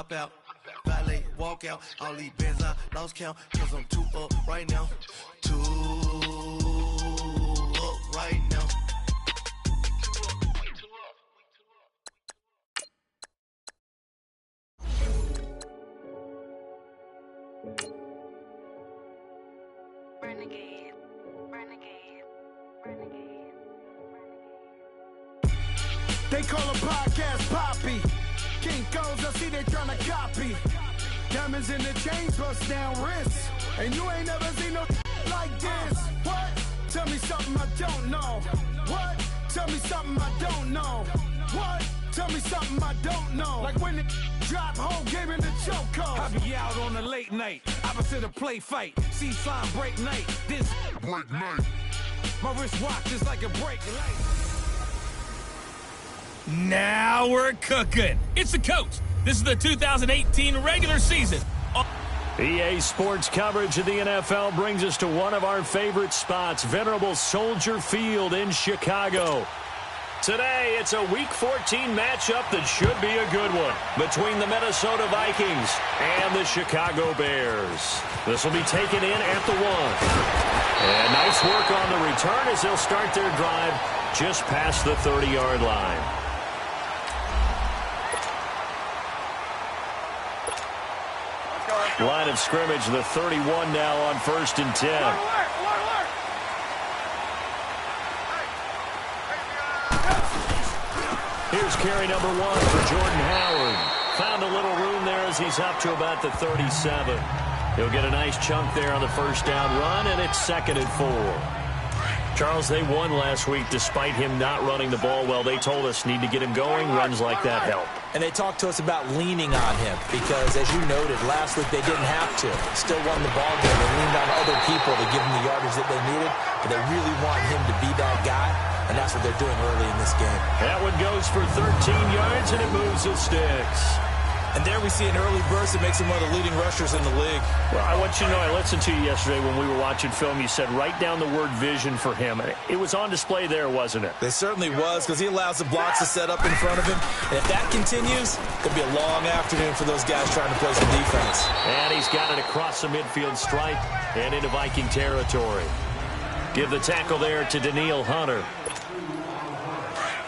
hop out, valet, walk out. All these bands I lost count, cause I'm too up right now. Too up right now. Renegade, renegade, renegade, renegade. They call a podcast Poppy. King goes, I see they tryna copy. Diamonds in the chains, bust down wrists. And you ain't never seen no like this. What? Tell me something I don't know. What? Tell me something I don't know. What? Tell me something I don't know. Like when it drop, whole game in the chokehold. I be out on a late night, opposite a play fight. See sign break night, this break night. My wristwatch is like a break light. Now we're cooking. It's the coach. This is the 2018 regular season. EA Sports coverage of the NFL brings us to one of our favorite spots, venerable Soldier Field in Chicago. Today, it's a Week 14 matchup that should be a good one between the Minnesota Vikings and the Chicago Bears. This will be taken in at the 1. And nice work on the return as they'll start their drive just past the 30-yard line. Line of scrimmage, the 31 now on 1st and 10. Here's carry number 1 for Jordan Howard. Found a little room there as he's up to about the 37. He'll get a nice chunk there on the first down run, and it's 2nd and 4. Charles, they won last week despite him not running the ball well. They told us need to get him going. Runs like that help. And they talked to us about leaning on him because, as you noted, last week they didn't have to. Still won the ball game. They leaned on other people to give them the yardage that they needed, but they really want him to be that guy, and that's what they're doing early in this game. That one goes for 13 yards, and it moves the sticks. And there we see an early burst that makes him one of the leading rushers in the league. Well, I want you to know, I listened to you yesterday when we were watching film. You said write down the word vision for him. It was on display there, wasn't it? It certainly was, because he allows the blocks to set up in front of him. And if that continues, it'll be a long afternoon for those guys trying to play some defense. And he's got it across the midfield stripe and into Viking territory. Give the tackle there to Daniil Hunter.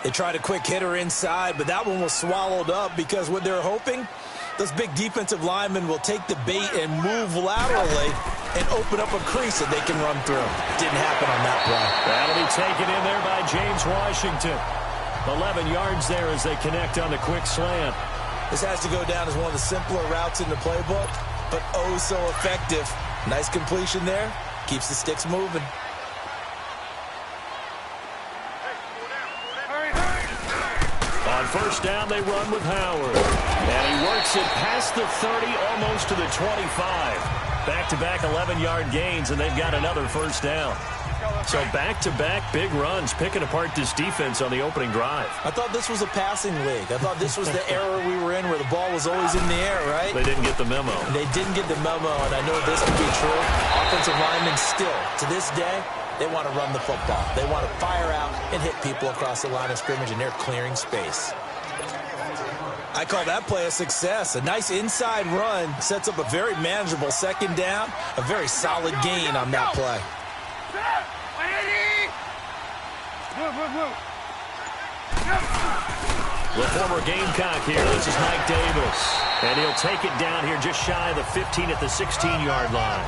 They tried a quick hitter inside, but that one was swallowed up because what they're hoping, those big defensive linemen will take the bait and move laterally and open up a crease that they can run through. Didn't happen on that play. That'll be taken in there by James Washington. 11 yards there as they connect on the quick slant. This has to go down as one of the simpler routes in the playbook, but oh so effective. Nice completion there. Keeps the sticks moving. On first down, they run with Howard. And he works it past the 30, almost to the 25. Back-to-back 11-yard gains, and they've got another first down. So back-to-back big runs, picking apart this defense on the opening drive. I thought this was a passing league. I thought this was the era we were in where the ball was always in the air, right? They didn't get the memo. They didn't get the memo, and I know this to be true. Offensive linemen still, to this day, they want to run the football. They want to fire out and hit people across the line of scrimmage, and they're clearing space. I call that play a success. A nice inside run sets up a very manageable second down, a very solid gain on that play. The former Gamecock here. This is Mike Davis. And he'll take it down here just shy of the 15 at the 16-yard line.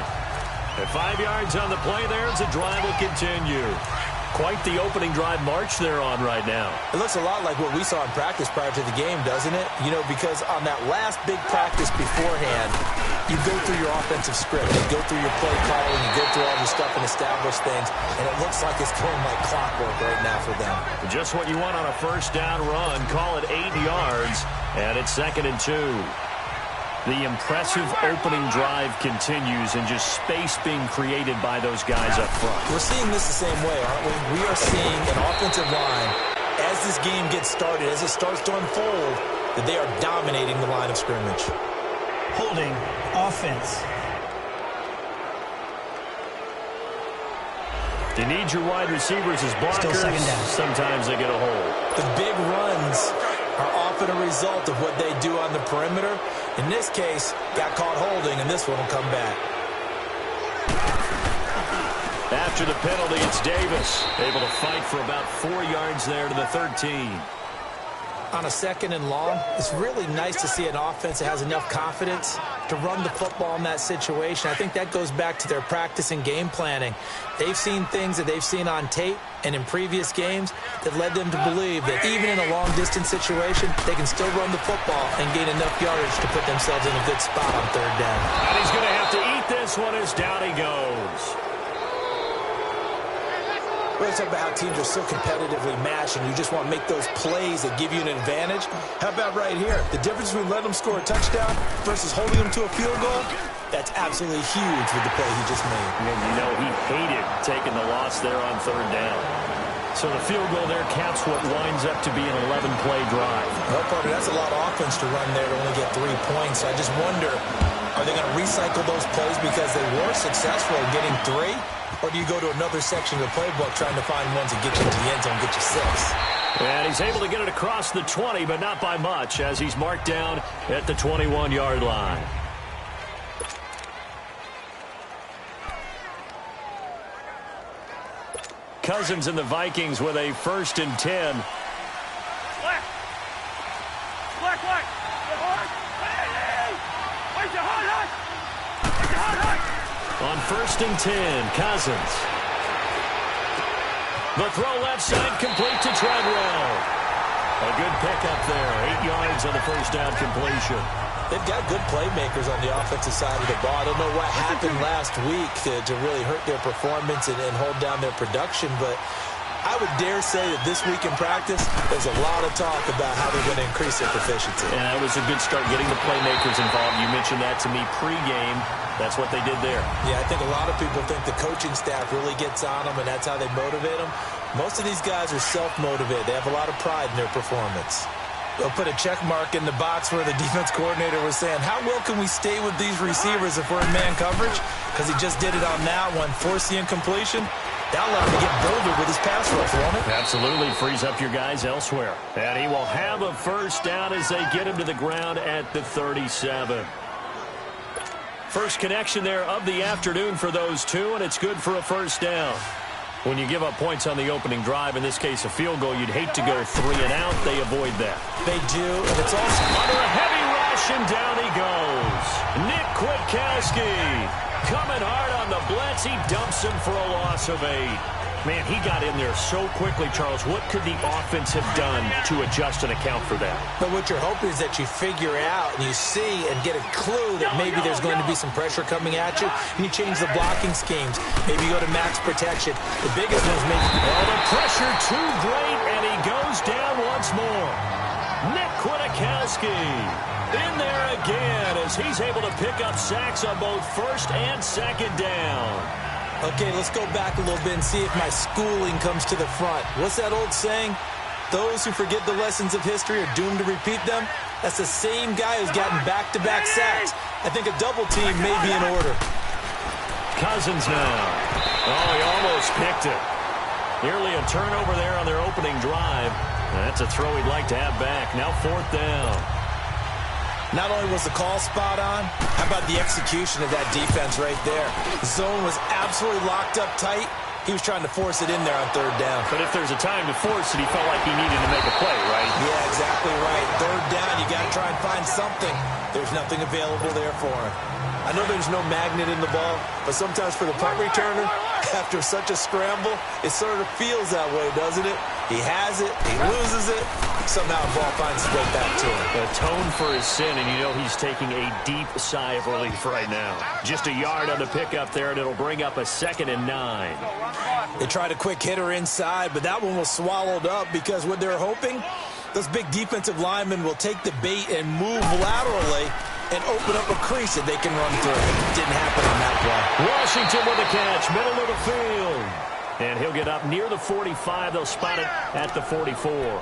At 5 yards on the play there as the drive will continue. Quite the opening drive march they're on right now. It looks a lot like what we saw in practice prior to the game, doesn't it? You know, because on that last big practice beforehand, you go through your offensive script, you go through your play calling, you go through all your stuff and establish things, and it looks like it's going like clockwork right now for them. Just what you want on a first down run. Call it 8 yards, and it's 2nd and 2. The impressive opening drive continues, and just space being created by those guys up front. We're seeing this the same way, aren't we? We are seeing an offensive line, as this game gets started, as it starts to unfold, that they are dominating the line of scrimmage. Holding offense. You need your wide receivers as blockers. Still second down. Sometimes they get a hold. The big runs are often a result of what they do on the perimeter, In this case, got caught holding, and this one will come back. After the penalty, it's Davis, able to fight for about 4 yards there to the 13. On a 2nd and long, it's really nice to see an offense that has enough confidence to run the football in that situation. I think that goes back to their practice and game planning. They've seen things that they've seen on tape and in previous games that led them to believe that even in a long-distance situation, they can still run the football and gain enough yardage to put themselves in a good spot on 3rd down. And he's going to have to eat this one as down he goes. We're going to talk about how teams are so competitively matched, and you just want to make those plays that give you an advantage. How about right here? The difference between letting them score a touchdown versus holding them to a field goal, that's absolutely huge with the play he just made. And you know he hated taking the loss there on 3rd down. So the field goal there counts what winds up to be an 11-play drive. Well, partner, that's a lot of offense to run there to only get 3 points. I just wonder, are they going to recycle those plays because they were successful in getting 3? Or do you go to another section of the playbook trying to find ones that get you into the end zone, get you 6? And he's able to get it across the 20, but not by much, as he's marked down at the 21-yard line. Cousins and the Vikings with a 1st and 10. Black. On 1st and 10, Cousins. The throw left side complete to Treadwell. A good pickup there. 8 yards on the 1st down completion. They've got good playmakers on the offensive side of the ball. I don't know what happened last week to really hurt their performance and hold down their production, but I would dare say that this week in practice, there's a lot of talk about how they're going to increase their proficiency. And that was a good start getting the playmakers involved. You mentioned that to me pregame. That's what they did there. Yeah, I think a lot of people think the coaching staff really gets on them, and that's how they motivate them. Most of these guys are self-motivated. They have a lot of pride in their performance. They'll put a check mark in the box where the defense coordinator was saying, how well can we stay with these receivers if we're in man coverage? Because he just did it on that one, forced the incompletion. That'll let him get bolder with his pass rush, won't it? Absolutely. Frees up your guys elsewhere. And he will have a 1st down as they get him to the ground at the 37. First connection there of the afternoon for those two, and it's good for a 1st down. When you give up points on the opening drive, in this case a field goal, you'd hate to go 3 and out. They avoid that. They do, and it's also under a heavy rush, and down he goes. Nick Kwiatkowski coming hard on the blitz. He dumps him for a loss of 8. Man, he got in there so quickly, Charles. What could the offense have done to adjust and account for that? But what you're hoping is that you figure out and you see and get a clue that maybe there's going to be some pressure coming at you, and you change the blocking schemes. Maybe you go to max protection. The biggest one is maybe... Oh, the pressure too great, and he goes down once more. Nick Kwiatkowski in there again as he's able to pick up sacks on both 1st and 2nd down. Okay, let's go back a little bit and see if my schooling comes to the front. What's that old saying? Those who forget the lessons of history are doomed to repeat them. That's the same guy who's gotten back-to-back sacks. I think a double team may be in order. Cousins now. Oh, he almost picked it. Nearly a turnover there on their opening drive. That's a throw he'd like to have back. Now 4th down. Not only was the call spot on, how about the execution of that defense right there? The zone was absolutely locked up tight. He was trying to force it in there on 3rd down. But if there's a time to force it, he felt like he needed to make a play, right? Yeah, exactly right. 3rd down, you got to try and find something. There's nothing available there for him. I know there's no magnet in the ball, but sometimes for the punt returner, after such a scramble, it sort of feels that way, doesn't it? He has it, he loses it, somehow the ball finds its way back to him. Atone for his sin, and you know he's taking a deep sigh of relief right now. Just a yard on the pickup there, and it'll bring up a 2nd and 9. They tried a quick hitter inside, but that one was swallowed up because what they're hoping, those big defensive linemen will take the bait and move laterally and open up a crease that they can run through. It didn't happen on that play. Washington with the catch, middle of the field. And he'll get up near the 45. They'll spot it at the 44.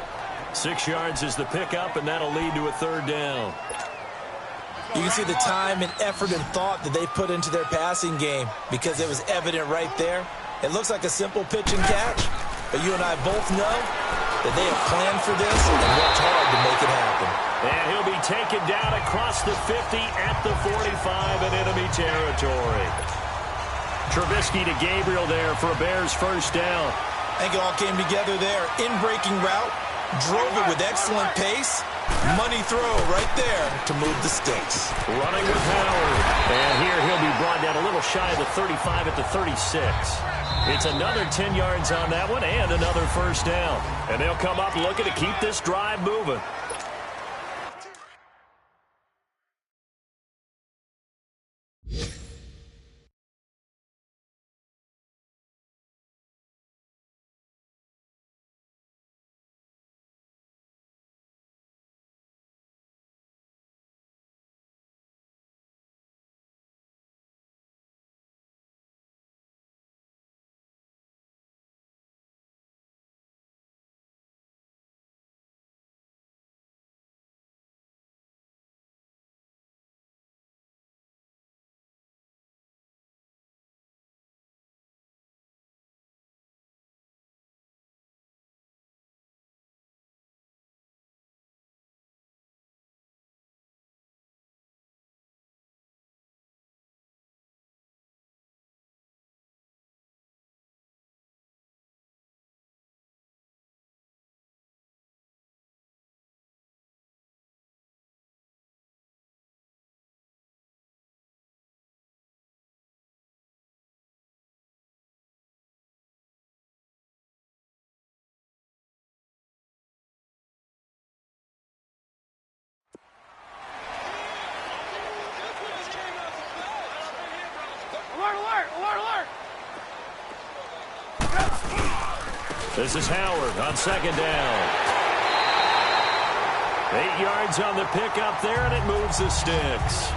6 yards is the pickup, and that'll lead to a 3rd down. You can see the time and effort and thought that they put into their passing game because it was evident right there. It looks like a simple pitch and catch, but you and I both know that they have planned for this and worked hard to make it happen. And he'll be taken down across the 50 at the 45 in enemy territory. Trubisky to Gabriel there for a Bears first down. I think it all came together there. In-breaking route, drove it with excellent pace. Money throw right there to move the sticks. Running with Howard. And here he'll be brought down a little shy of the 35 at the 36. It's another 10 yards on that one and another first down. And they'll come up looking to keep this drive moving. This is Howard on second down. 8 yards on the pickup there, and it moves the sticks.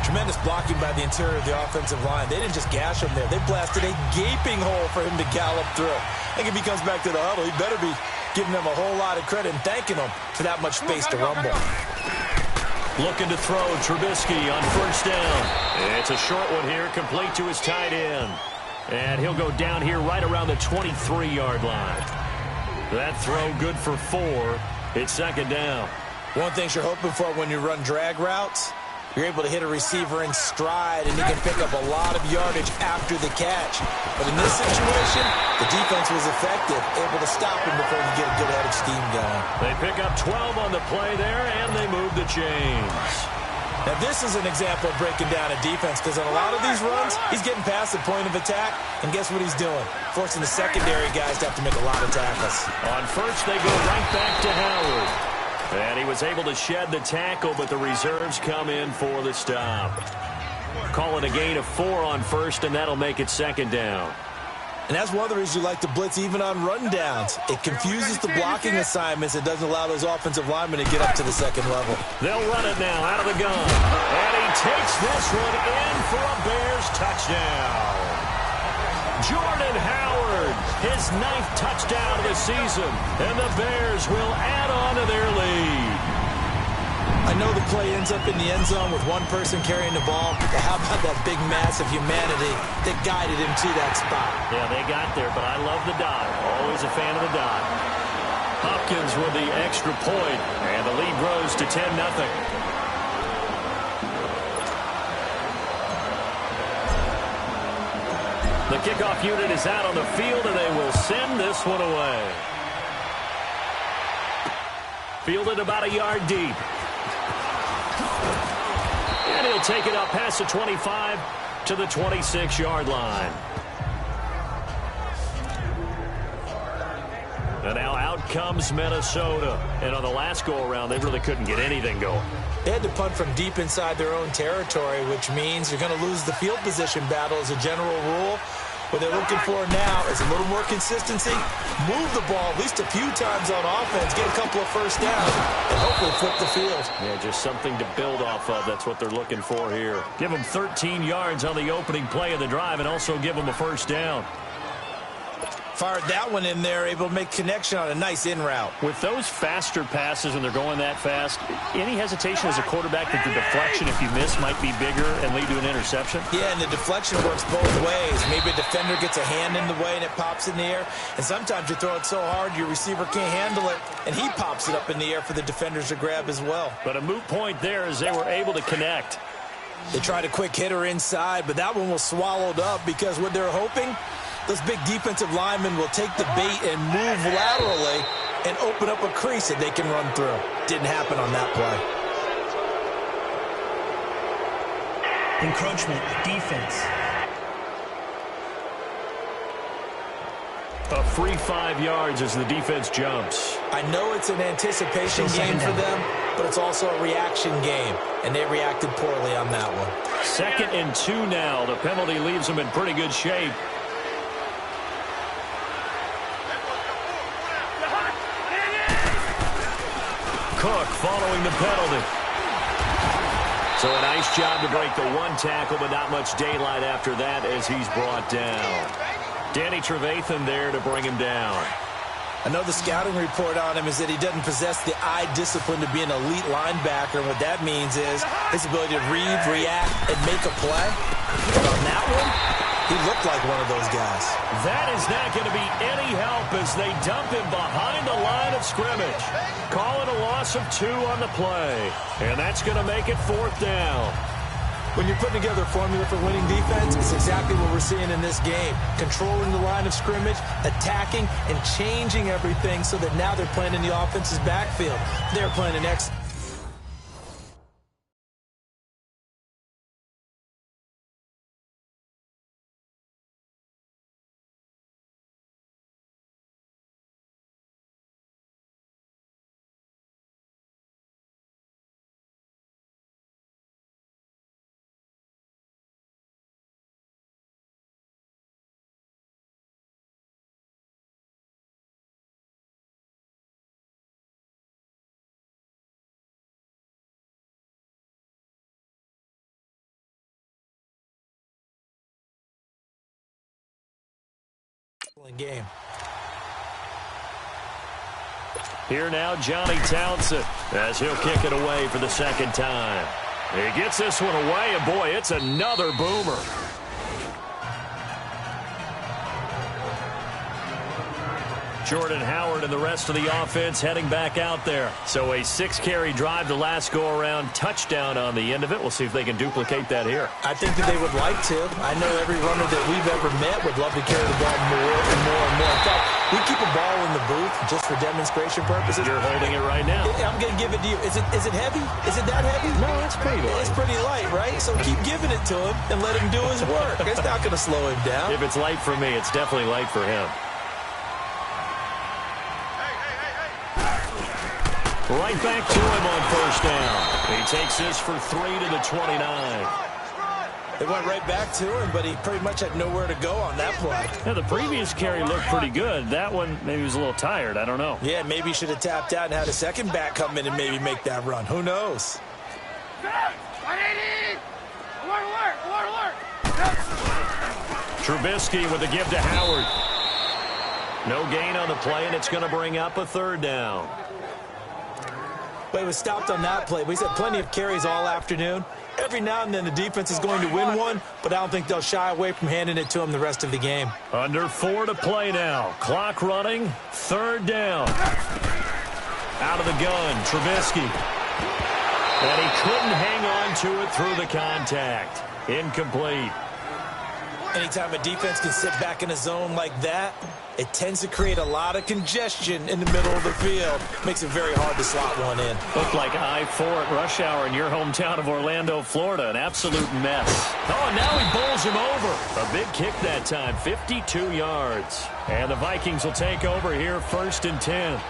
Tremendous blocking by the interior of the offensive line. They didn't just gash him there. They blasted a gaping hole for him to gallop through. I think if he comes back to the huddle, he better be giving them a whole lot of credit and thanking them for that much space to rumble. Looking to throw Trubisky on first down. It's a short one here, complete to his tight end. And he'll go down here right around the 23-yard line. That throw good for 4. It's second down. One thing you're hoping for when you run drag routes, you're able to hit a receiver in stride, and he can pick up a lot of yardage after the catch. But in this situation, the defense was effective, able to stop him before he could get a good head of steam going. They pick up 12 on the play there, and they move the chains. Now, this is an example of breaking down a defense, because on a lot of these runs, he's getting past the point of attack, and guess what he's doing? Forcing the secondary guys to have to make a lot of tackles. On first, they go right back to Howard. And he was able to shed the tackle, but the reserves come in for the stop. Calling a gain of 4 on first, and that'll make it second down. And that's one of the reasons you like to blitz even on rundowns. It confuses the blocking assignments. It doesn't allow those offensive linemen to get up to the second level. They'll run it now out of the gun. And he takes this one in for a Bears touchdown. Jordan Howard, his 9th touchdown of the season. And the Bears will add on to their lead. I know the play ends up in the end zone with one person carrying the ball, but how about that big mass of humanity that guided him to that spot? Yeah, they got there, but I love the dive. Always a fan of the dive. Hopkins with the extra point, and the lead grows to 10-0. The kickoff unit is out on the field, and they will send this one away. Fielded about a yard deep. And he'll take it up past the 25 to the 26-yard line. And now out comes Minnesota. And on the last go-around, they really couldn't get anything going. They had to punt from deep inside their own territory, which means you're going to lose the field position battle as a general rule. What they're looking for now is a little more consistency, move the ball at least a few times on offense, get a couple of first downs, and hopefully flip the field. Yeah, just something to build off of. That's what they're looking for here. Give them 13 yards on the opening play of the drive and also give them a first down. Fired that one in there, able to make connection on a nice in route. With those faster passes when they're going that fast, any hesitation as a quarterback that the deflection, if you miss, might be bigger and lead to an interception? Yeah, and the deflection works both ways. Maybe a defender gets a hand in the way and it pops in the air. And sometimes you throw it so hard your receiver can't handle it, and he pops it up in the air for the defenders to grab as well. But a moot point there as they were able to connect. They tried a quick hitter inside, but that one was swallowed up because what they're hoping, those big defensive linemen will take the bait and move laterally and open up a crease that they can run through. Didn't happen on that play. Encroachment, defense. A free 5 yards as the defense jumps. I know it's an anticipation game for them, but it's also a reaction game, and they reacted poorly on that one. 2nd and 2 now. The penalty leaves them in pretty good shape. Cook following the penalty. So a nice job to break the one tackle, but not much daylight after that as he's brought down. Danny Trevathan there to bring him down. I know the scouting report on him is that he doesn't possess the eye discipline to be an elite linebacker. And what that means is his ability to read, react, and make a play. But on that one, he looked like one of those guys. That is not going to be any help as they dump him behind the line of scrimmage. Call it a loss of 2 on the play. And that's going to make it 4th down. When you're putting together a formula for winning defense, it's exactly what we're seeing in this game. Controlling the line of scrimmage, attacking, and changing everything so that now they're playing in the offense's backfield. They're playing an excellent. Game. Here now, Johnny Townsend, as he'll kick it away for the 2nd time. He gets this one away, and boy, it's another boomer. Jordan Howard and the rest of the offense heading back out there. So a 6-carry drive the last go-around, touchdown on the end of it. We'll see if they can duplicate that here. I think that they would like to. I know every runner that we've ever met would love to carry the ball more and more and more. In fact, we keep a ball in the booth just for demonstration purposes. You're holding it right now. I'm going to give it to you. Is it heavy? Is it that heavy? No, it's pretty light. It's pretty light, right? So keep giving it to him and let him do his work. It's not going to slow him down. If it's light for me, it's definitely light for him. Right back to him on 1st down. He takes this for 3 to the 29. They went right back to him, but he pretty much had nowhere to go on that play. Yeah, the previous carry looked pretty good. That one, maybe he was a little tired. I don't know. Yeah, maybe he should have tapped out and had a second back come in and maybe make that run. Who knows? Trubisky with the give to Howard. No gain on the play, and it's going to bring up a 3rd down. But he was stopped on that play. He's had plenty of carries all afternoon. Every now and then the defense is going to win one, but I don't think they'll shy away from handing it to him the rest of the game. Under 4 to play now. Clock running. 3rd down. Out of the gun, Trubisky. And he couldn't hang on to it through the contact. Incomplete. Anytime a defense can sit back in a zone like that, it tends to create a lot of congestion in the middle of the field. Makes it very hard to slot one in. Looked like I-4 at rush hour in your hometown of Orlando, Florida. An absolute mess. Oh, and now he bowls him over. A big kick that time, 52 yards. And the Vikings will take over here 1st and 10.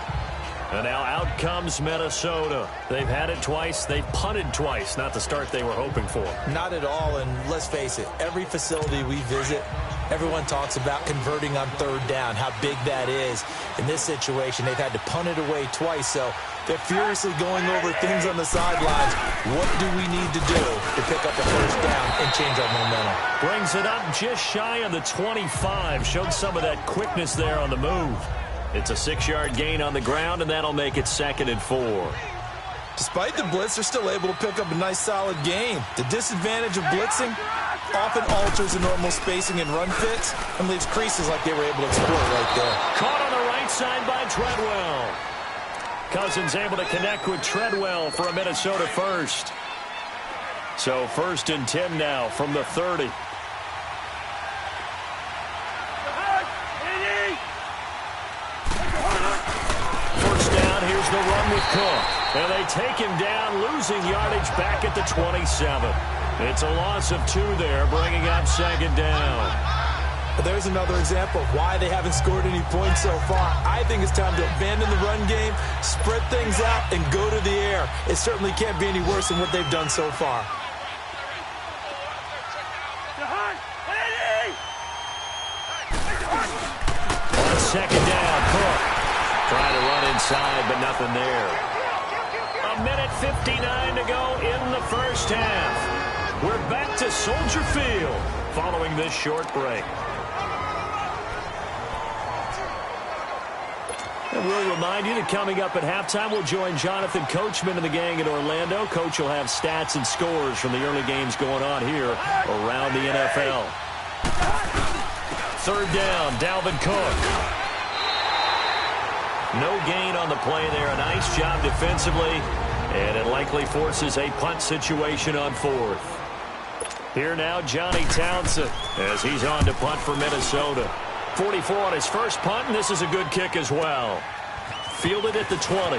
And now out comes Minnesota. They've had it twice. They've punted twice. Not the start they were hoping for. Not at all, and let's face it, every facility we visit, Everyone talks about converting on third down, how big that is. In this situation, they've had to punt it away twice, so they're furiously going over things on the sidelines. What do we need to do to pick up a first down and change our momentum? Brings it up just shy of the 25. Showed some of that quickness there on the move. It's a 6-yard gain on the ground, and that'll make it 2nd and 4. Despite the blitz, they're still able to pick up a nice, solid gain. The disadvantage of blitzing often alters the normal spacing and run fits and leaves creases like they were able to exploit right there. Caught on the right side by Treadwell. Cousins able to connect with Treadwell for a Minnesota first. So 1st and 10 now from the 30. First down, here's the run with Cook. And they take him down, losing yardage back at the 27. It's a loss of 2 there, bringing up 2nd down. But there's another example of why they haven't scored any points so far. I think it's time to abandon the run game, spread things out, and go to the air. It certainly can't be any worse than what they've done so far. On 2nd down, Cook. Trying to run inside, but nothing there. 1:59 to go in the first half. We're back to Soldier Field following this short break. And we'll remind you that coming up at halftime, we'll join Jonathan Coachman and the gang in Orlando. Coach will have stats and scores from the early games going on here around the NFL. 3rd down, Dalvin Cook. No gain on the play there. A nice job defensively, and it likely forces a punt situation on 4th. Here now, Johnny Townsend, as he's on to punt for Minnesota. 44 on his first punt, and this is a good kick as well. Fielded at the 20.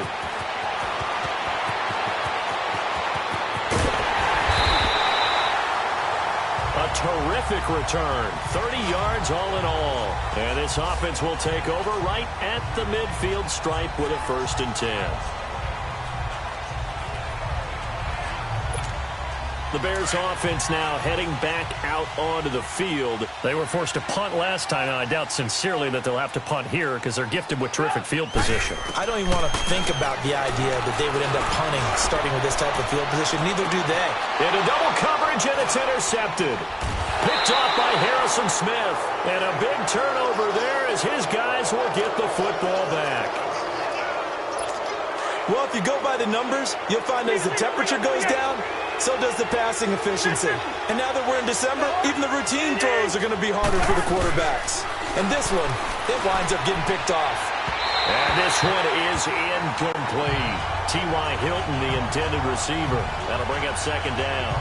A terrific return. 30 yards all in all. And this offense will take over right at the midfield stripe with a 1st and 10. The Bears offense now heading back out onto the field. They were forced to punt last time, and I doubt sincerely that they'll have to punt here because they're gifted with terrific field position. I don't even want to think about the idea that they would end up punting starting with this type of field position. Neither do they. Into double coverage, and it's intercepted. Picked off by Harrison Smith. And a big turnover there as his guys will get the football back. Well, if you go by the numbers, you'll find that as the temperature goes down, so does the passing efficiency. And now that we're in December, even the routine throws are going to be harder for the quarterbacks. And this one, it winds up getting picked off. And this one is incomplete. T.Y. Hilton, the intended receiver. That'll bring up 2nd down.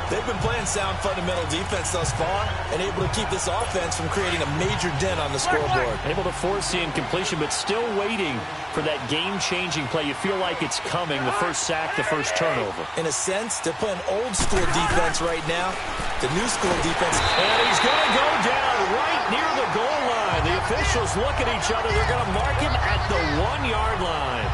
They've been playing sound fundamental defense thus far and able to keep this offense from creating a major dent on the scoreboard. Able to force the incompletion, but still waiting for that game-changing play. You feel like it's coming, the first sack, the first turnover. In a sense, they're playing old-school defense right now. The new-school defense. And he's going to go down right near the goal line. The officials look at each other. They're going to mark him at the 1-yard line.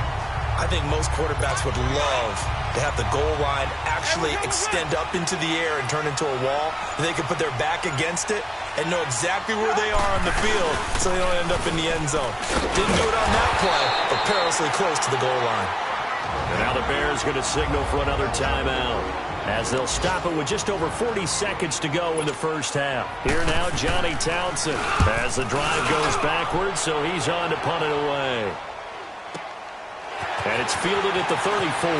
I think most quarterbacks would love to have the goal line actually extend up into the air and turn into a wall. They can put their back against it and know exactly where they are on the field so they don't end up in the end zone. Didn't do it on that play, but perilously close to the goal line. And now the Bears going to signal for another timeout as they'll stop it with just over 40 seconds to go in the first half. Here now, Johnny Townsend as the drive goes backwards, so he's on to punt it away. And it's fielded at the 34. Oh,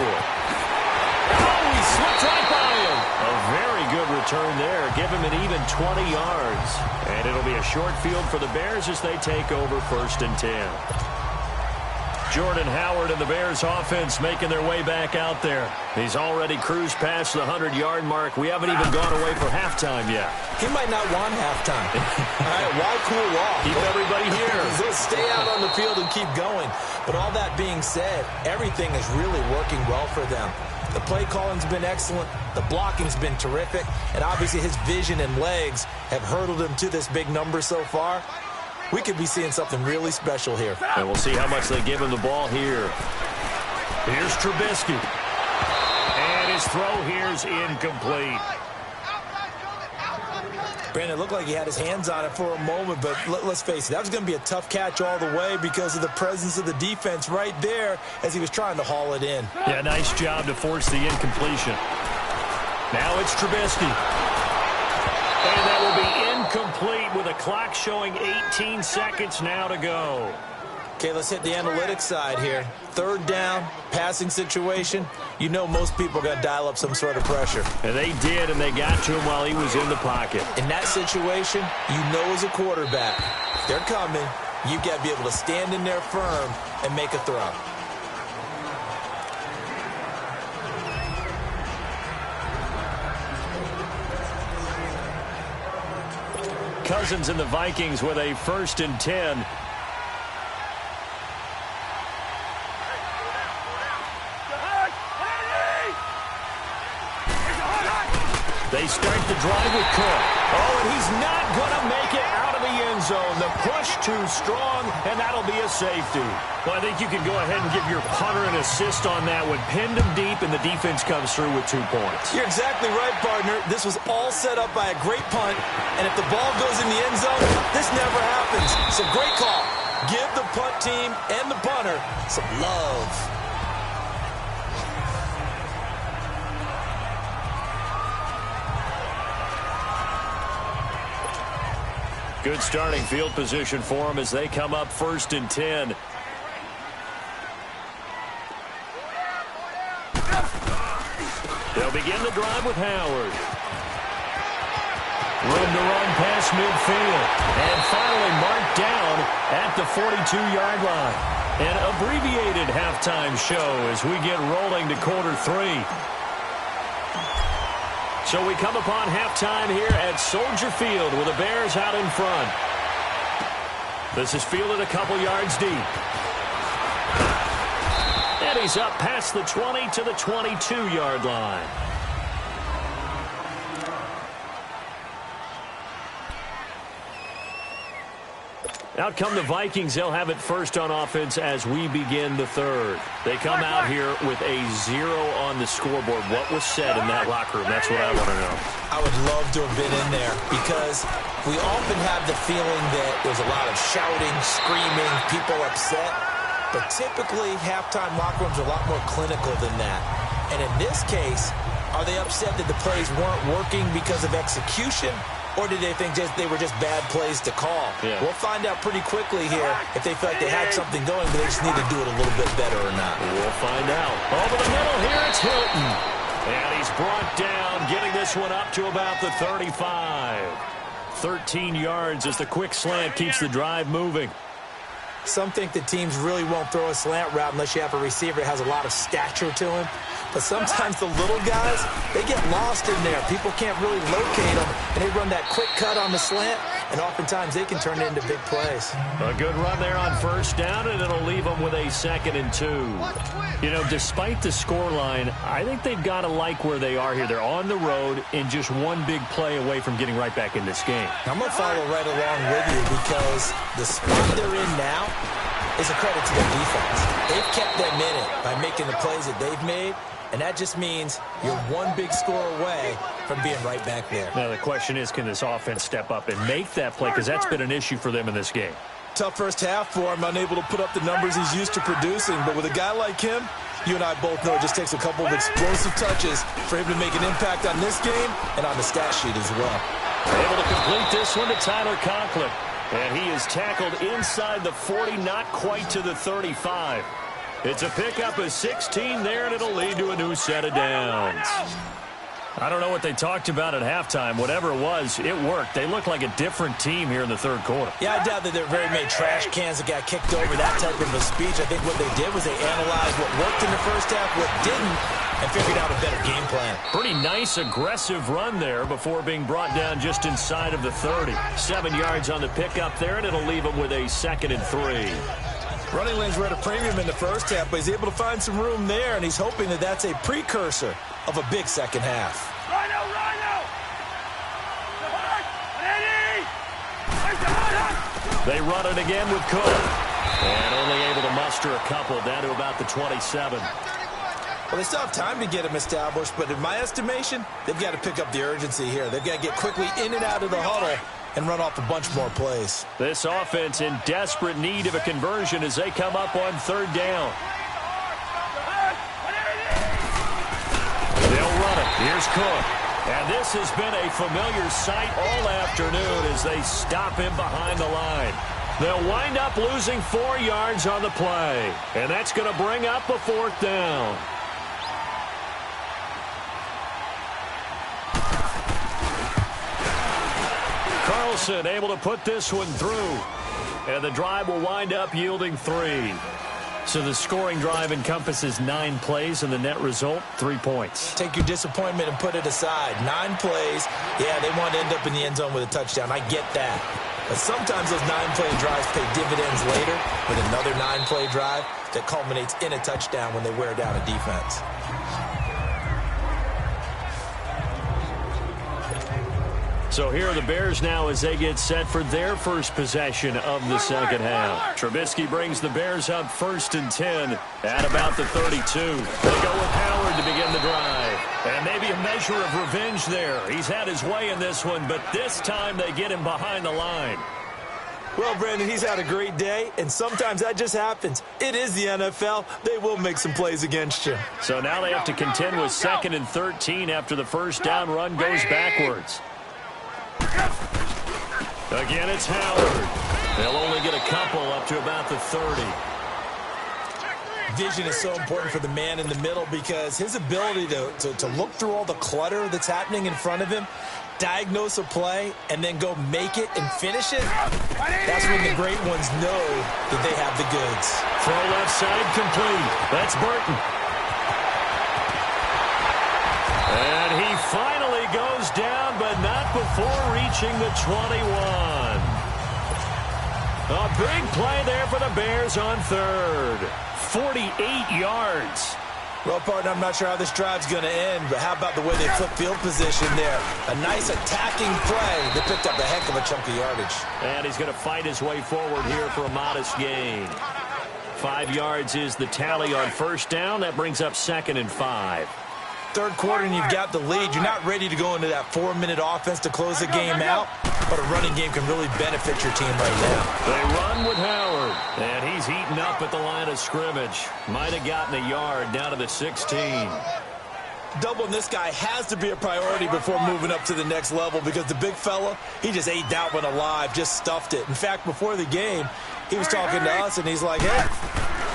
he slipped right by him. A very good return there. Give him an even 20 yards. And it'll be a short field for the Bears as they take over 1st and 10. Jordan Howard and the Bears offense making their way back out there. He's already cruised past the 100-yard mark. We haven't even gone away for halftime yet. He might not want halftime. All right, why cool off? Keep everybody here. They'll stay out on the field and keep going. But all that being said, everything is really working well for them. The play calling's been excellent. The blocking's been terrific. And obviously his vision and legs have hurdled him to this big number so far. We could be seeing something really special here. And we'll see how much they give him the ball here. Here's Trubisky. And his throw here's incomplete. Brandon, it looked like he had his hands on it for a moment, but let's face it, that was going to be a tough catch all the way because of the presence of the defense right there as he was trying to haul it in. Yeah, nice job to force the incompletion. Now it's Trubisky. And that will be incomplete with a clock showing 18 seconds now to go. Okay, let's hit the analytics side here. Third down, passing situation. You know most people are going to dial up some sort of pressure. And they did, and they got to him while he was in the pocket. In that situation, you know as a quarterback, if they're coming, you've got to be able to stand in there firm and make a throw. Cousins and the Vikings with a 1st and 10. They start the drive with Cook. Oh, and he's not going to make it out of the end zone. The push too strong, and that'll be a safety. Well, I think you can go ahead and give your punter an assist on that one. Pinned him deep, and the defense comes through with 2 points. You're exactly right, partner. This was all set up by a great punt, and if the ball goes in the end zone, this never happens. So great call. Give the punt team and the punter some love. Good starting field position for them as they come up 1st and 10. They'll begin the drive with Howard. Room to run past midfield. And finally marked down at the 42-yard line. An abbreviated halftime show as we get rolling to quarter 3. So we come upon halftime here at Soldier Field with the Bears out in front. This is fielded a couple yards deep. And he's up past the 20 to the 22-yard line. Out come the Vikings. They'll have it first on offense as we begin the 3rd. They come out here with a 0 on the scoreboard. What was said in that locker room? That's what I want to know. I would love to have been in there because we often have the feeling that there's a lot of shouting, screaming, people upset. But typically, halftime locker rooms are a lot more clinical than that. And in this case, are they upset that the plays weren't working because of execution? Or did they think they were just bad plays to call? Yeah. We'll find out pretty quickly here if they feel like they had something going, but they just need to do it a little bit better or not. We'll find out. Over the middle here, it's Hilton. And he's brought down, getting this one up to about the 35. 13 yards as the quick slant keeps the drive moving. Some think that teams really won't throw a slant route unless you have a receiver that has a lot of stature to him. But sometimes the little guys, they get lost in there. People can't really locate them, and they run that quick cut on the slant, and oftentimes they can turn it into big plays. A good run there on 1st down, and it'll leave them with a 2nd and 2. You know, despite the scoreline, I think they've got to like where they are here. They're on the road and just one big play away from getting right back in this game. I'm going to follow right along with you because the spot they're in now is a credit to their defense. They've kept them in it by making the plays that they've made, and that just means you're one big score away from being right back there. Now the question is, can this offense step up and make that play? Because that's been an issue for them in this game. Tough first half for him, unable to put up the numbers he's used to producing. But with a guy like him, you and I both know it just takes a couple of explosive touches for him to make an impact on this game and on the stat sheet as well. Able to complete this one to Tyler Conklin. And he is tackled inside the 40, not quite to the 35. It's a pickup of 16 there, and it'll lead to a new set of downs. I don't know what they talked about at halftime. Whatever it was, it worked. They look like a different team here in the 3rd quarter. Yeah, I doubt that there are very many trash cans that got kicked over, that type of a speech. I think what they did was they analyzed what worked in the first half, what didn't, and figured out a better game plan. Pretty nice, aggressive run there before being brought down just inside of the 30. 7 yards on the pickup there, and it'll leave them with a 2nd and 3. Running lanes were at a premium in the first half, but he's able to find some room there, and he's hoping that that's a precursor of a big second half. They run it again with Cook. And only able to muster a couple down to about the 27. Well, they still have time to get him established, but in my estimation, they've got to pick up the urgency here. They've got to get quickly in and out of the huddle and run off a bunch more plays. This offense in desperate need of a conversion as they come up on third down. They'll run it. Here's Cook. And this has been a familiar sight all afternoon as they stop him behind the line. They'll wind up losing 4 yards on the play. And that's going to bring up a fourth down. Carlson able to put this one through. And the drive will wind up yielding 3. So the scoring drive encompasses 9 plays, and the net result, 3 points. Take your disappointment and put it aside. 9 plays. Yeah, they want to end up in the end zone with a touchdown. I get that. But sometimes those 9-play drives pay dividends later with another 9-play drive that culminates in a touchdown when they wear down a defense. So here are the Bears now as they get set for their first possession of the second half. Trubisky brings the Bears up 1st and 10 at about the 32. They go with Howard to begin the drive. And maybe a measure of revenge there. He's had his way in this one, but this time they get him behind the line. Well, Brandon, he's had a great day, and sometimes that just happens. It is the NFL. They will make some plays against you. So now they have to contend with 2nd and 13 after the first down run goes backwards. Again, it's Howard. They'll only get a couple up to about the 30. Vision is so important for the man in the middle because his ability to look through all the clutter that's happening in front of him, diagnose a play, and then go make it and finish it, that's when the great ones know that they have the goods. Throw left side complete. That's Burton. And he finally goes down, but not before reaching the 21. A big play there for the Bears on 3rd. 48 yards. Well, partner, I'm not sure how this drive's going to end, but how about the way they flip field position there? A nice attacking play. They picked up a heck of a chunk of yardage. And he's going to fight his way forward here for a modest gain. 5 yards is the tally on first down. That brings up 2nd and 5. Third quarter and you've got the lead. You're not ready to go into that 4-minute offense to close the game out, but a running game can really benefit your team right now. They run with Howard, and he's heating up at the line of scrimmage. Might have gotten a yard down to the 16. Doubling this guy has to be a priority before moving up to the next level because the big fella, he just ate that one alive, just stuffed it. In fact, before the game, he was talking to us, and he's like, hey,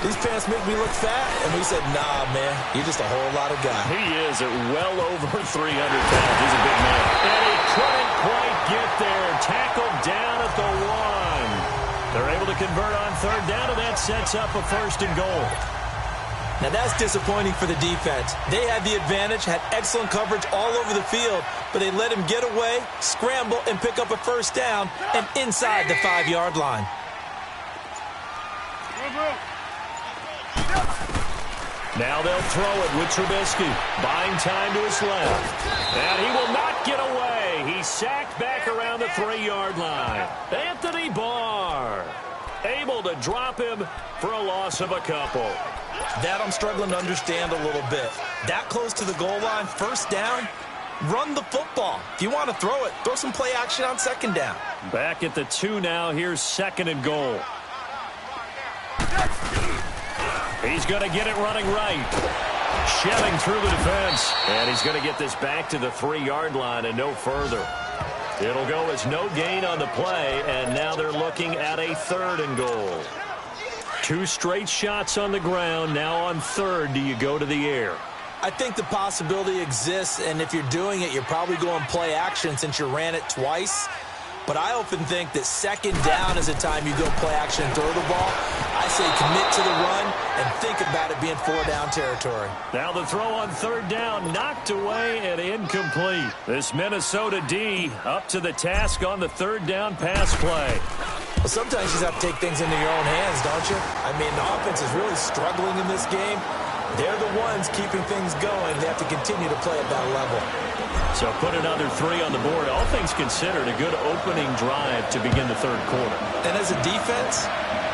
these pants make me look fat. And we said, nah, man, you're just a whole lot of guy. He is at well over 300 pounds. He's a big man. And he couldn't quite get there. Tackled down at the 1. They're able to convert on third down, and that sets up a 1st and goal. Now, that's disappointing for the defense. They had the advantage, had excellent coverage all over the field, but they let him get away, scramble, and pick up a 1st down and inside the 5-yard line. Now they'll throw it with Trubisky. Buying time to his left. And he will not get away. He's sacked back around the 3-yard line. Anthony Barr able to drop him for a loss of a couple. That I'm struggling to understand a little bit. That close to the goal line, 1st down, run the football. If you want to throw it, throw some play action on 2nd down. Back at the 2 now. Here's 2nd and goal. He's going to get it running right. Shelling through the defense. And he's going to get this back to the 3-yard line and no further. It'll go as no gain on the play, and now they're looking at a 3rd and goal. 2 straight shots on the ground. Now on 3rd, do you go to the air? I think the possibility exists, and if you're doing it, you're probably going play action since you ran it twice. But I often think that 2nd down is a time you go play action and throw the ball. I say commit to the run and think about it being 4-down territory. Now the throw on 3rd down, knocked away and incomplete. This Minnesota D up to the task on the 3rd down pass play. Well, sometimes you just have to take things into your own hands, don't you? I mean, the offense is really struggling in this game. They're the ones keeping things going. They have to continue to play at that level. So put another 3 on the board. All things considered, a good opening drive to begin the third quarter. And as a defense,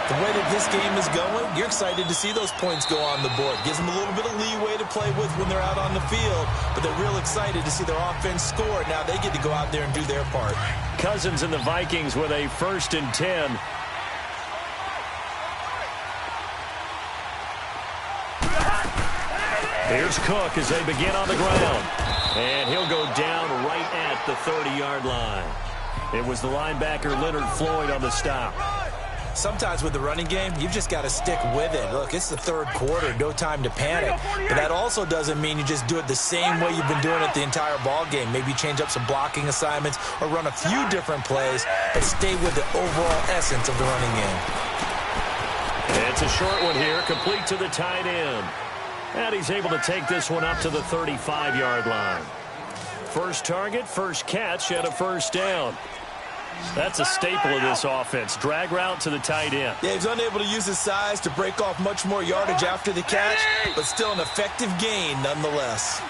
the way that this game is going, you're excited to see those points go on the board. Gives them a little bit of leeway to play with when they're out on the field, but they're real excited to see their offense score. Now they get to go out there and do their part. Cousins and the Vikings with a 1st and 10. Here's Cook as they begin on the ground. And he'll go down right at the 30-yard line. It was the linebacker Leonard Floyd on the stop. Sometimes with the running game, you've just got to stick with it. Look, it's the third quarter, no time to panic. But that also doesn't mean you just do it the same way you've been doing it the entire ball game. Maybe change up some blocking assignments or run a few different plays, but stay with the overall essence of the running game. It's a short one here, complete to the tight end. And he's able to take this one up to the 35-yard line. First target, first catch, and a first down. That's a staple of this offense. Drag route to the tight end. Yeah, he's unable to use his size to break off much more yardage after the catch, but still an effective gain nonetheless.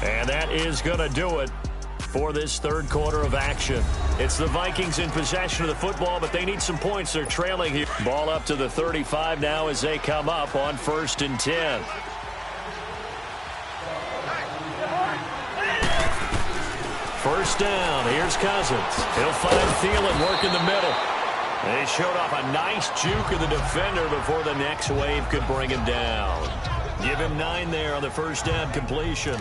And that is going to do it for this third quarter of action. It's the Vikings in possession of the football, but they need some points. They're trailing here. Ball up to the 35 now as they come up on 1st and 10. First down, here's Cousins. He'll find Thielen working the middle. And he showed off a nice juke of the defender before the next wave could bring him down. Give him 9 there on the first down completion.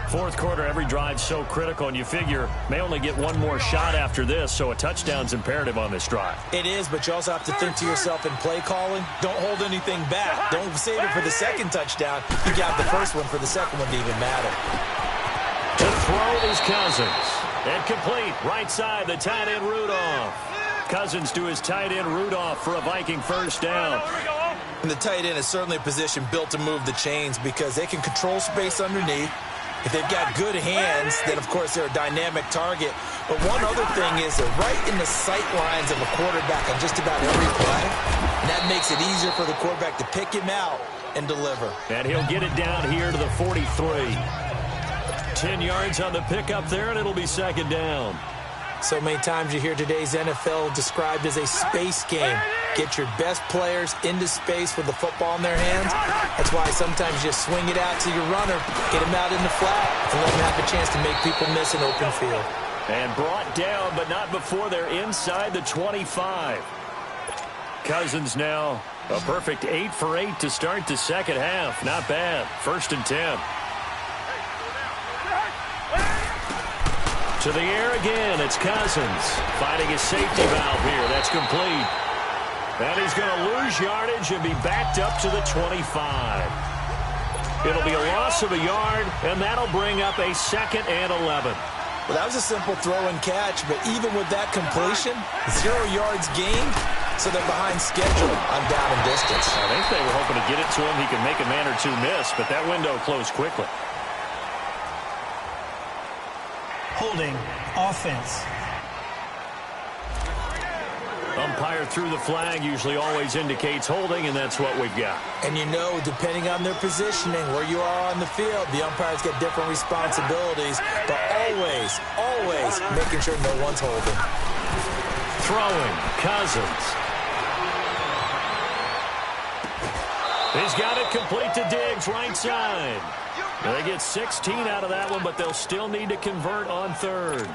Fourth quarter, every drive's so critical, and you figure may only get one more shot after this, so a touchdown's imperative on this drive. It is, but you also have to think to yourself in play calling, don't hold anything back. Don't save it for the second touchdown. You got the first one for the second one to even matter. To throw is Cousins. And complete, right side, the tight end Rudolph. Cousins to his tight end Rudolph for a Viking first down. And the tight end is certainly a position built to move the chains because they can control space underneath. If they've got good hands, then, of course, they're a dynamic target. But one other thing is they're right in the sight lines of a quarterback on just about every play. And that makes it easier for the quarterback to pick him out and deliver. And he'll get it down here to the 43. 10 yards on the pickup there, and it'll be second down. So many times you hear today's NFL described as a space game. Get your best players into space with the football in their hands. That's why sometimes you just swing it out to your runner, get him out in the flat, and let him have a chance to make people miss an open field. And brought down, but not before they're inside the 25. Cousins now a perfect 8 for 8 to start the second half. Not bad. 1st and 10. To the air again, it's Cousins finding a safety valve here. That's complete. And he's going to lose yardage and be backed up to the 25. It'll be a loss of a yard, and that'll bring up a 2nd and 11. Well, that was a simple throw and catch, but even with that completion, 0 yards gained, so they're behind schedule on down and distance. I think they were hoping to get it to him. He could make a man or two miss, but that window closed quickly. Holding offense. Umpire threw the flag, usually always indicates holding, and that's what we've got. And you know, depending on their positioning, where you are on the field, the umpires get different responsibilities, but always making sure no one's holding. Throwing, Cousins. He's got it complete to Diggs, right side. They get 16 out of that one, but they'll still need to convert on third.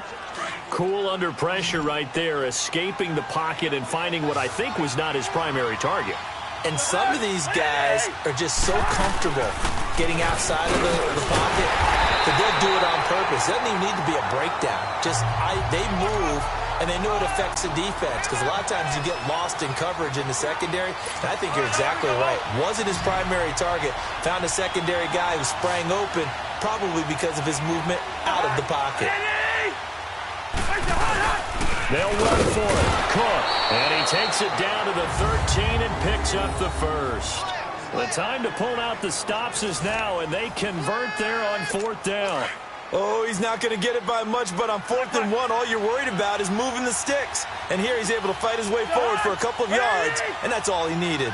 Cool under pressure right there, escaping the pocket and finding what I think was not his primary target. And some of these guys are just so comfortable getting outside of the pocket that they'll do it on purpose. It doesn't even need to be a breakdown. They move, and they know it affects the defense because a lot of times you get lost in coverage in the secondary. And I think you're exactly right. Wasn't his primary target. Found a secondary guy who sprang open, probably because of his movement out of the pocket. They'll run for it. Cook. And he takes it down to the 13 and picks up the first. The time to pull out the stops is now, and they convert there on 4th down. Oh, he's not going to get it by much, but on 4th and 1, all you're worried about is moving the sticks. And here he's able to fight his way forward for a couple of yards, and that's all he needed.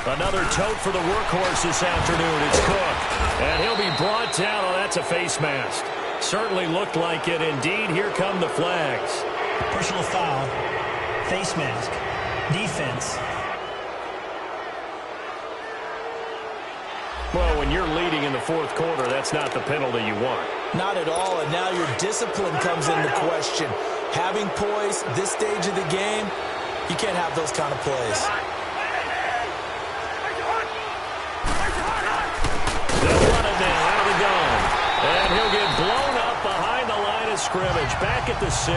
Another tote for the workhorse this afternoon. It's Cook. And he'll be brought down. Oh, that's a face mask. Certainly looked like it. Indeed, here come the flags. Personal foul. Face mask. Defense. Well, when you're leading in the fourth quarter, that's not the penalty you want. Not at all, and now your discipline comes into question. Having poise this stage of the game, you can't have those kind of plays. They'll run it now out of the gun. And he'll get blown up behind the line of scrimmage. Back at the 6.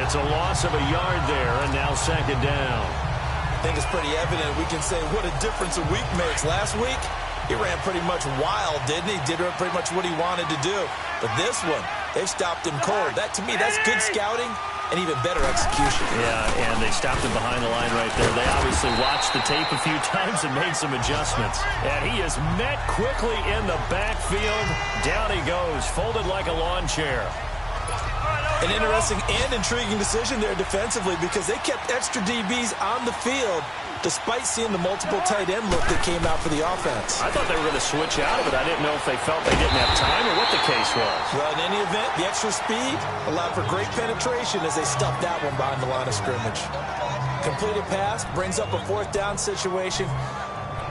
It's a loss of a yard there, and now second down. I think it's pretty evident we can say what a difference a week makes. Last week, he ran pretty much wild, didn't he? Did pretty much what he wanted to do. But this one, they've stopped him cold. That, to me, that's good scouting and even better execution. Yeah, and they stopped him behind the line right there. They obviously watched the tape a few times and made some adjustments. And he is met quickly in the backfield. Down he goes, folded like a lawn chair. An interesting and intriguing decision there defensively because they kept extra DBs on the field despite seeing the multiple tight end look that came out for the offense. I thought they were going to switch out of it. I didn't know if they felt they didn't have time or what the case was. Well, in any event, the extra speed allowed for great penetration as they stuffed that one behind the line of scrimmage. Completed pass brings up a fourth down situation.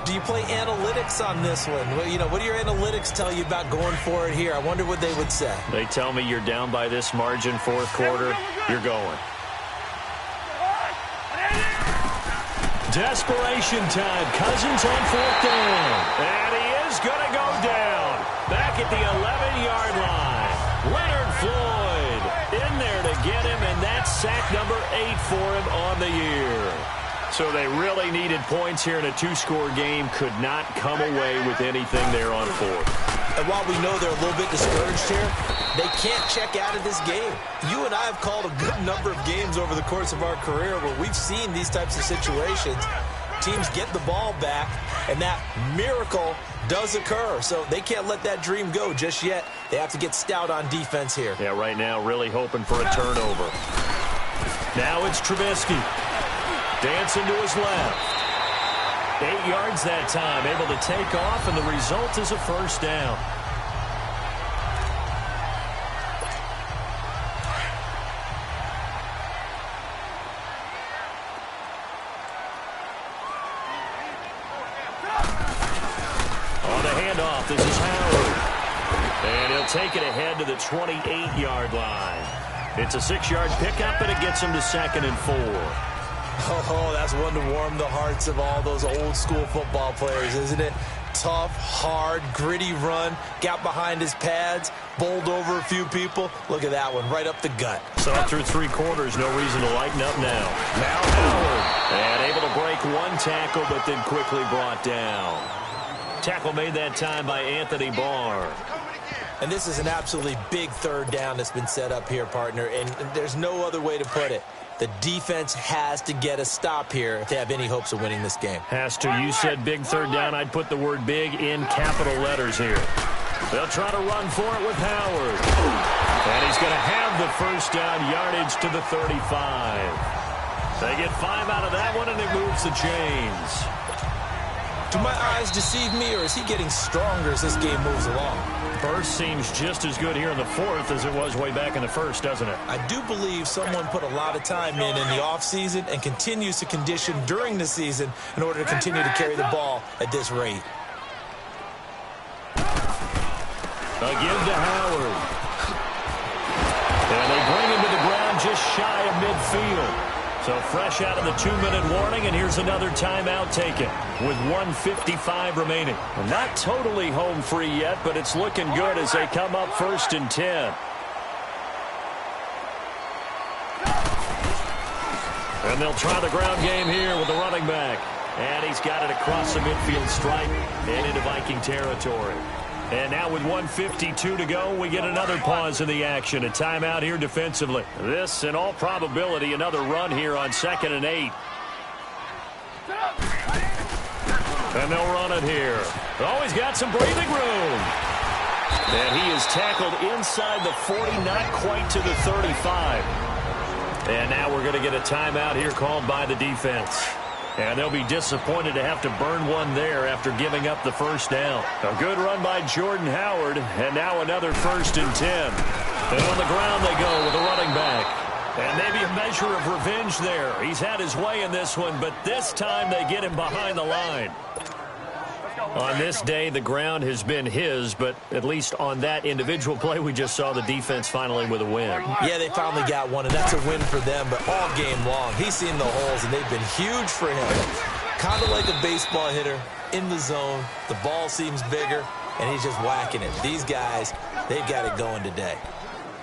Do you play analytics on this one? Well, you know, what do your analytics tell you about going for it here? I wonder what they would say. They tell me you're down by this margin, fourth quarter, you're going. Desperation time. Cousins on fourth down. And he is going to go down. Back at the 11-yard line. Leonard Floyd in there to get him, and that's sack number 8 for him on the year. So they really needed points here in a 2-score game. Could not come away with anything there on fourth. And while we know they're a little bit discouraged here, they can't check out of this game. You and I have called a good number of games over the course of our career where we've seen these types of situations. Teams get the ball back, and that miracle does occur. So they can't let that dream go just yet. They have to get stout on defense here. Yeah, right now really hoping for a turnover. Now it's Trubisky. Dancing to his left. 8 yards that time, able to take off, and the result is a first down. On the handoff, this is Howard. And he'll take it ahead to the 28-yard line. It's a 6-yard pickup, and it gets him to 2nd and 4. Oh, that's one to warm the hearts of all those old-school football players, isn't it? Tough, hard, gritty run, got behind his pads, bowled over a few people. Look at that one, right up the gut. So through 3 quarters, no reason to lighten up now. Now Howard, and able to break one tackle, but then quickly brought down. Tackle made that time by Anthony Barr. And this is an absolutely big third down that's been set up here, partner, and there's no other way to put it. The defense has to get a stop here if they have any hopes of winning this game. Has to. You said big third down. I'd put the word big in capital letters here. They'll try to run for it with Howard. And he's going to have the first down, yardage to the 35. They get 5 out of that one, and it moves the chains. Do my eyes deceive me, or is he getting stronger as this game moves along? Burst seems just as good here in the fourth as it was way back in the first, doesn't it? I do believe someone put a lot of time in the offseason and continues to condition during the season in order to continue to carry the ball at this rate. A give to Howard. And they bring him to the ground just shy of midfield. So fresh out of the 2-minute warning, and here's another timeout taken with 1:55 remaining. Not totally home free yet, but it's looking good as they come up 1st and 10. And they'll try the ground game here with the running back. And he's got it across the midfield stripe and into Viking territory. And now with 1:52 to go, we get another pause in the action. A timeout here defensively. This, in all probability, another run here on 2nd and 8. And they'll run it here. Oh, he's got some breathing room. And he is tackled inside the 40, not quite to the 35. And now we're going to get a timeout here called by the defense. And they'll be disappointed to have to burn one there after giving up the first down. A good run by Jordan Howard, and now another 1st and 10. And on the ground they go with a running back. And maybe a measure of revenge there. He's had his way in this one, but this time they get him behind the line. On this day, the ground has been his, but at least on that individual play, we just saw the defense finally with a win. Yeah, they finally got one, and that's a win for them, but all game long, he's seen the holes, and they've been huge for him. Kind of like a baseball hitter in the zone. The ball seems bigger, and he's just whacking it. These guys, they've got it going today.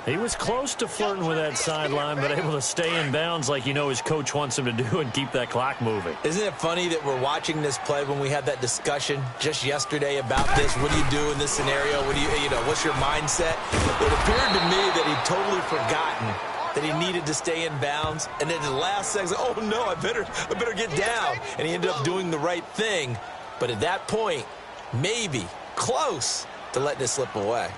He was close to flirting with that sideline, but able to stay in bounds like you know his coach wants him to do and keep that clock moving. Isn't it funny that we're watching this play when we had that discussion just yesterday about this? What do you do in this scenario? What do you know, what's your mindset? It appeared to me that he'd totally forgotten that he needed to stay in bounds, and then the last second, oh no, I better get down. And he ended up doing the right thing. But at that point, maybe close to letting it slip away.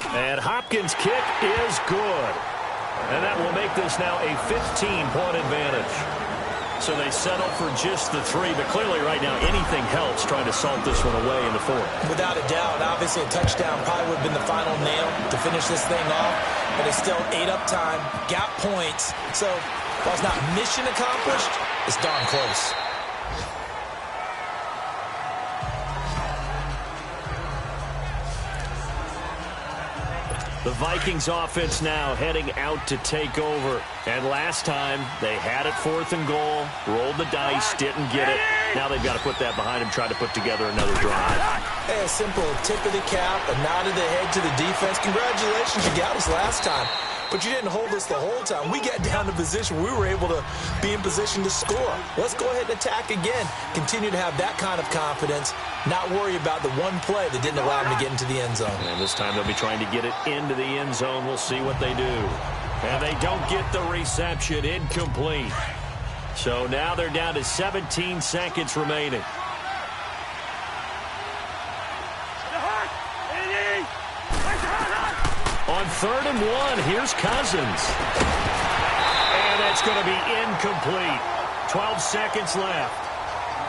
And Hopkins' kick is good. And that will make this now a 15-point advantage. So they settle for just the 3, but clearly right now anything helps trying to salt this one away in the 4th. Without a doubt, obviously a touchdown probably would have been the final nail to finish this thing off, but they still ate up time, got points. So while it's not mission accomplished, it's darn close. The Vikings offense now heading out to take over. And last time, they had it 4th and goal, rolled the dice, didn't get it. Now they've got to put that behind them, try to put together another drive. Hey, a simple tip of the cap, a nod of the head to the defense. Congratulations, you got us last time. But you didn't hold us the whole time. We got down to position. We were able to be in position to score. Let's go ahead and attack again. Continue to have that kind of confidence. Not worry about the one play that didn't allow them to get into the end zone. And this time they'll be trying to get it into the end zone. We'll see what they do. And they don't get the reception. Incomplete. So now they're down to 17 seconds remaining. On 3rd and 1, here's Cousins. And that's going to be incomplete. 12 seconds left.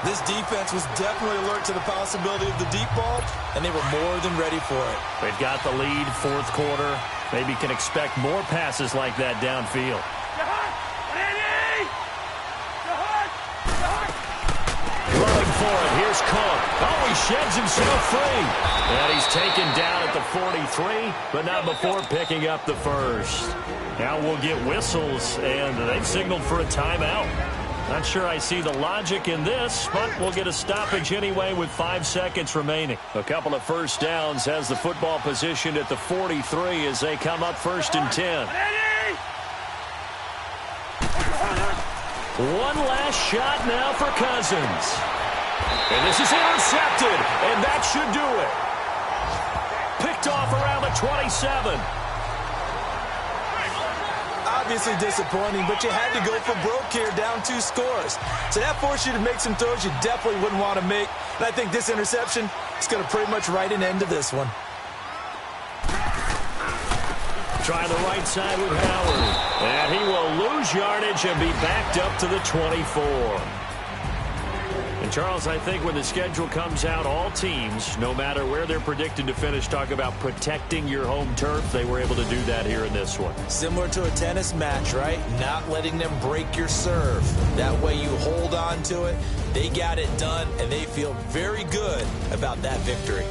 This defense was definitely alert to the possibility of the deep ball, and they were more than ready for it. They've got the lead, 4th quarter. Maybe can expect more passes like that downfield. Running for it, here's Cook. Oh, he sheds himself free. And he's taken down at the 43, but not before picking up the 1st. Now we'll get whistles, and they've signaled for a timeout. Not sure I see the logic in this, but we'll get a stoppage anyway with 5 seconds remaining. A couple of first downs has the football positioned at the 43 as they come up 1st and 10. One last shot now for Cousins. And this is intercepted, and that should do it. Picked off around the 27. Obviously disappointing, but you had to go for broke here, down 2 scores. So that forced you to make some throws you definitely wouldn't want to make. And I think this interception is going to pretty much write an end to this one. Try the right side with Howard. And he will lose yardage and be backed up to the 24. And Charles, I think when the schedule comes out, all teams, no matter where they're predicted to finish, talk about protecting your home turf. They were able to do that here in this one. Similar to a tennis match, right? Not letting them break your serve. That way you hold on to it. They got it done, and they feel very good about that victory.